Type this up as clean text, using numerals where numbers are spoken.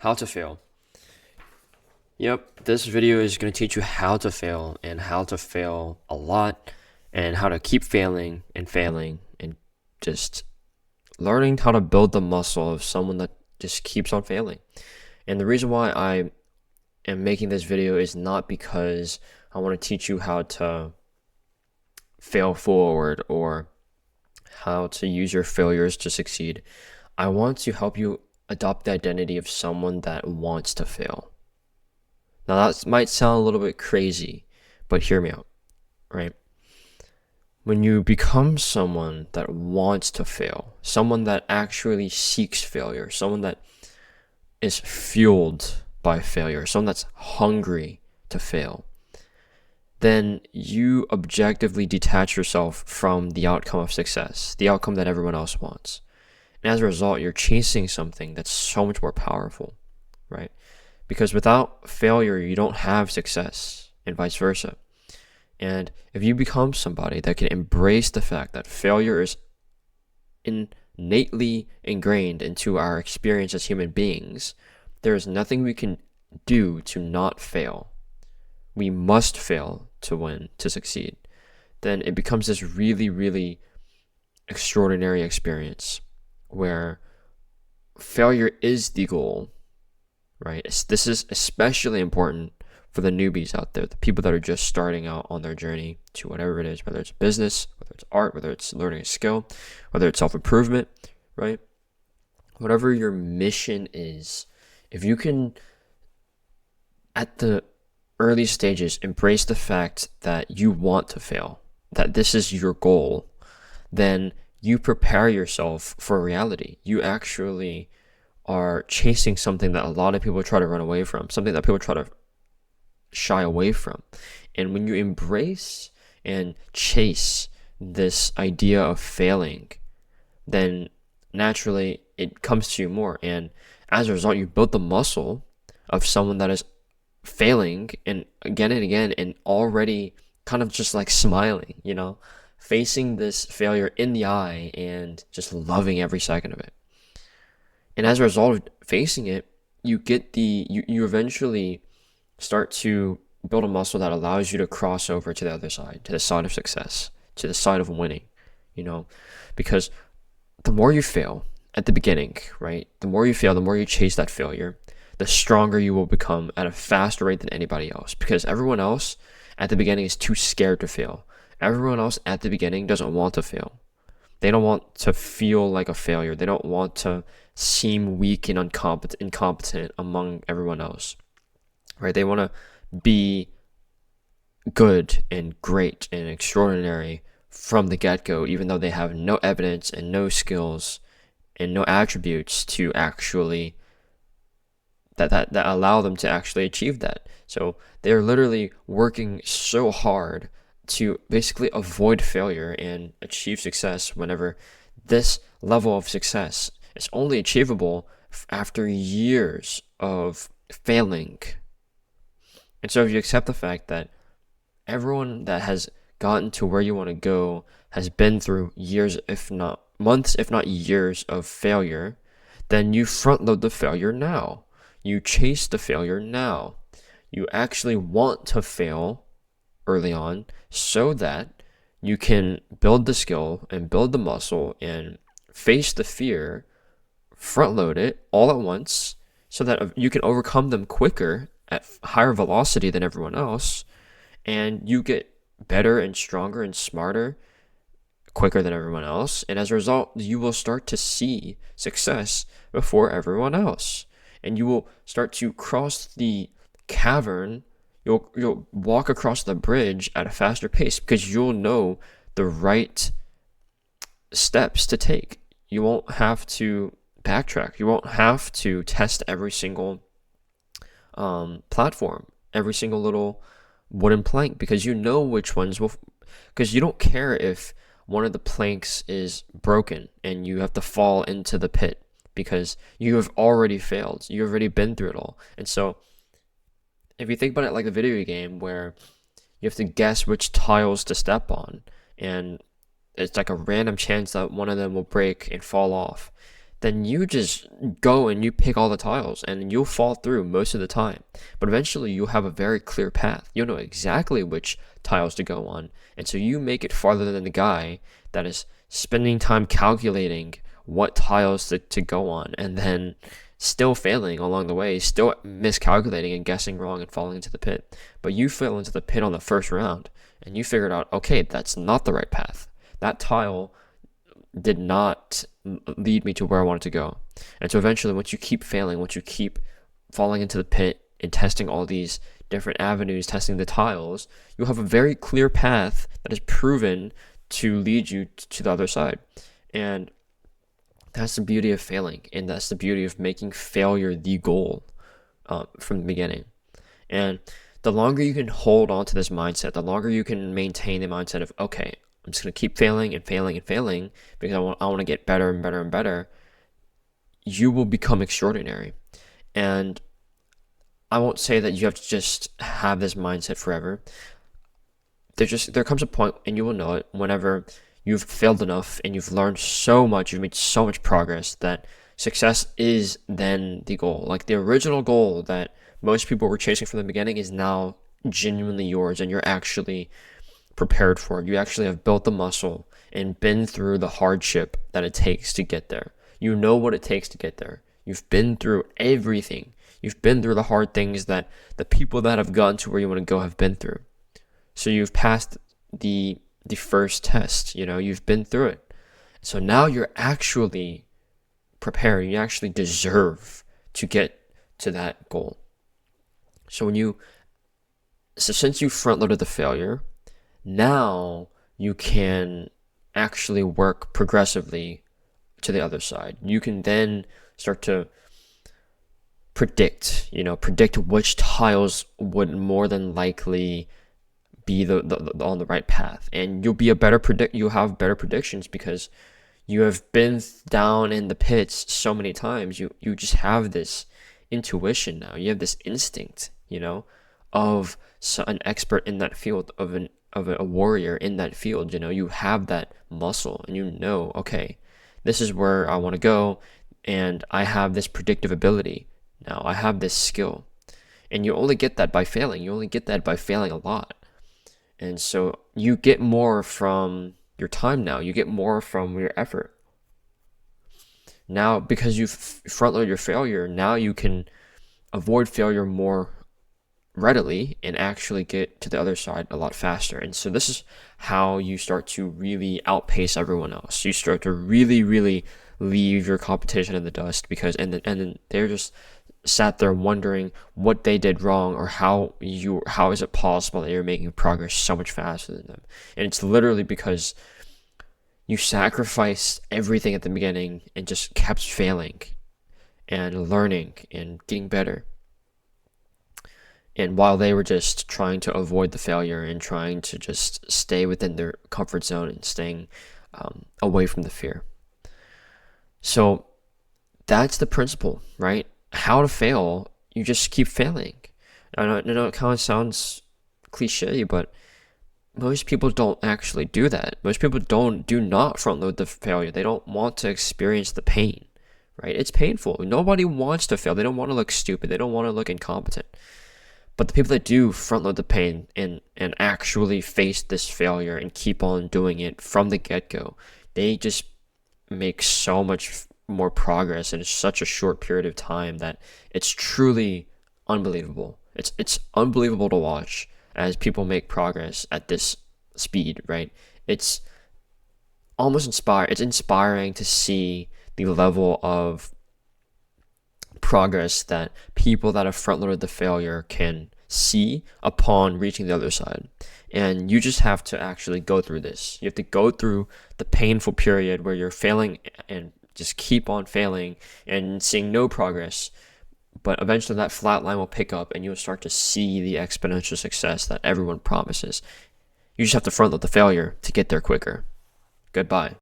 How to fail. Yep, this video is going to teach you how to fail and how to fail a lot and how to keep failing and just learning how to build the muscle of someone that just keeps on failing. And the reason why I am making this video is not because I want to teach you how to fail forward or how to use your failures to succeed. I want to help you adopt the identity of someone that wants to fail. Now that might sound a little bit crazy, but hear me out, right? When you become someone that wants to fail, someone that actually seeks failure, someone that is fueled by failure, someone that's hungry to fail, then you objectively detach yourself from the outcome of success, the outcome that everyone else wants. And as a result, you're chasing something that's so much more powerful, right? Because without failure, you don't have success, and vice versa. And if you become somebody that can embrace the fact that failure is innately ingrained into our experience as human beings, there is nothing we can do to not fail. We must fail to win, to succeed. Then it becomes this really, really extraordinary experience where failure is the goal, right? This is especially important for the newbies out there, the people that are just starting out on their journey to whatever it is, whether it's business, whether it's art, whether it's learning a skill, whether it's self-improvement, right? Whatever your mission is, if you can, at the early stages, embrace the fact that you want to fail, that this is your goal, then you prepare yourself for reality. You actually are chasing something that a lot of people try to run away from, something that people try to shy away from. And when you embrace and chase this idea of failing, then naturally it comes to you more. And as a result, you build the muscle of someone that is failing and again and already kind of just like smiling, facing this failure in the eye and just loving every second of it. And as a result of facing it, you eventually start to build a muscle that allows you to cross over to the other side, to the side of success, to the side of winning, because the more you fail at the beginning, right? The more you fail, the more you chase that failure, the stronger you will become at a faster rate than anybody else, because everyone else at the beginning is too scared to fail. Everyone else at the beginning doesn't want to fail. They don't want to feel like a failure. They don't want to seem weak and incompetent among everyone else, right? They want to be good and great and extraordinary from the get-go, even though they have no evidence and no skills and no attributes to actually that allow them to actually achieve that. So they're literally working so hard to basically avoid failure and achieve success whenever this level of success is only achievable after years of failing. And so if you accept the fact that everyone that has gotten to where you want to go has been through years, if not months, if not years of failure, then you front load the failure now. You chase the failure now. You actually want to fail early on so that you can build the skill and build the muscle and face the fear, front load it all at once so that you can overcome them quicker at higher velocity than everyone else, and you get better and stronger and smarter quicker than everyone else. And as a result, you will start to see success before everyone else, and you will start to cross the cavern. You'll walk across the bridge at a faster pace because you'll know the right steps to take. You won't have to backtrack. You won't have to test every single platform, every single little wooden plank, because you know which ones will, because you don't care if one of the planks is broken and you have to fall into the pit because you have already failed. You've already been through it all. And so if you think about it like a video game where you have to guess which tiles to step on, and it's like a random chance that one of them will break and fall off, then you just go and you pick all the tiles and you'll fall through most of the time. But eventually you'll have a very clear path. You'll know exactly which tiles to go on. And so you make it farther than the guy that is spending time calculating what tiles to go on and then still failing along the way, still miscalculating and guessing wrong and falling into the pit. But you fell into the pit on the first round and you figured out, okay, that's not the right path. That tile did not lead me to where I wanted to go. And so eventually, once you keep failing, once you keep falling into the pit and testing all these different avenues, testing the tiles, you'll have a very clear path that is proven to lead you to the other side. And that's the beauty of failing, and that's the beauty of making failure the goal from the beginning. And the longer you can hold on to this mindset, the longer you can maintain the mindset of, okay, I'm just going to keep failing and failing and failing because I want to get better and better and better, you will become extraordinary. And I won't say that you have to just have this mindset forever. There comes a point, and you will know it, whenever you've failed enough and you've learned so much, you've made so much progress, that success is then the goal. Like the original goal that most people were chasing from the beginning is now genuinely yours, and you're actually prepared for it. You actually have built the muscle and been through the hardship that it takes to get there. You know what it takes to get there. You've been through everything. You've been through the hard things that the people that have gotten to where you want to go have been through. So you've passed the first test, you've been through it. So now you're actually prepared. You actually deserve to get to that goal. So since you front loaded the failure, now you can actually work progressively to the other side. You can then start to predict which tiles would more than likely be the on the right path, and you'll have better predictions because you have been down in the pits so many times. You just have this intuition now. You have this instinct, of an expert in that field, of a warrior in that field. You have that muscle, and okay, this is where I want to go, and I have this predictive ability now. I have this skill, and you only get that by failing. You only get that by failing a lot. And so you get more from your time now. You get more from your effort. Now, because you've front-loaded your failure, now you can avoid failure more readily and actually get to the other side a lot faster. And so this is how you start to really outpace everyone else. You start to really, really leave your competition in the dust, because and then they're just sat there wondering what they did wrong, or how is it possible that you're making progress so much faster than them. And it's literally because you sacrificed everything at the beginning and just kept failing and learning and getting better. And while they were just trying to avoid the failure and trying to just stay within their comfort zone and staying away from the fear. So that's the principle, right? How to fail, you just keep failing. I know it kind of sounds cliche, but most people don't actually do that. Most people do not front load the failure. They don't want to experience the pain, right? It's painful. Nobody wants to fail. They don't want to look stupid. They don't want to look incompetent. But the people that do front load the pain and actually face this failure and keep on doing it from the get-go, they just make so much more progress in such a short period of time that it's truly unbelievable. It's unbelievable to watch as people make progress at this speed, right? It's almost inspiring. It's inspiring to see the level of progress that people that have front-loaded the failure can see upon reaching the other side. And you just have to actually go through this. You have to go through the painful period where you're failing and just keep on failing and seeing no progress. But eventually that flat line will pick up and you'll start to see the exponential success that everyone promises. You just have to front load the failure to get there quicker. Goodbye.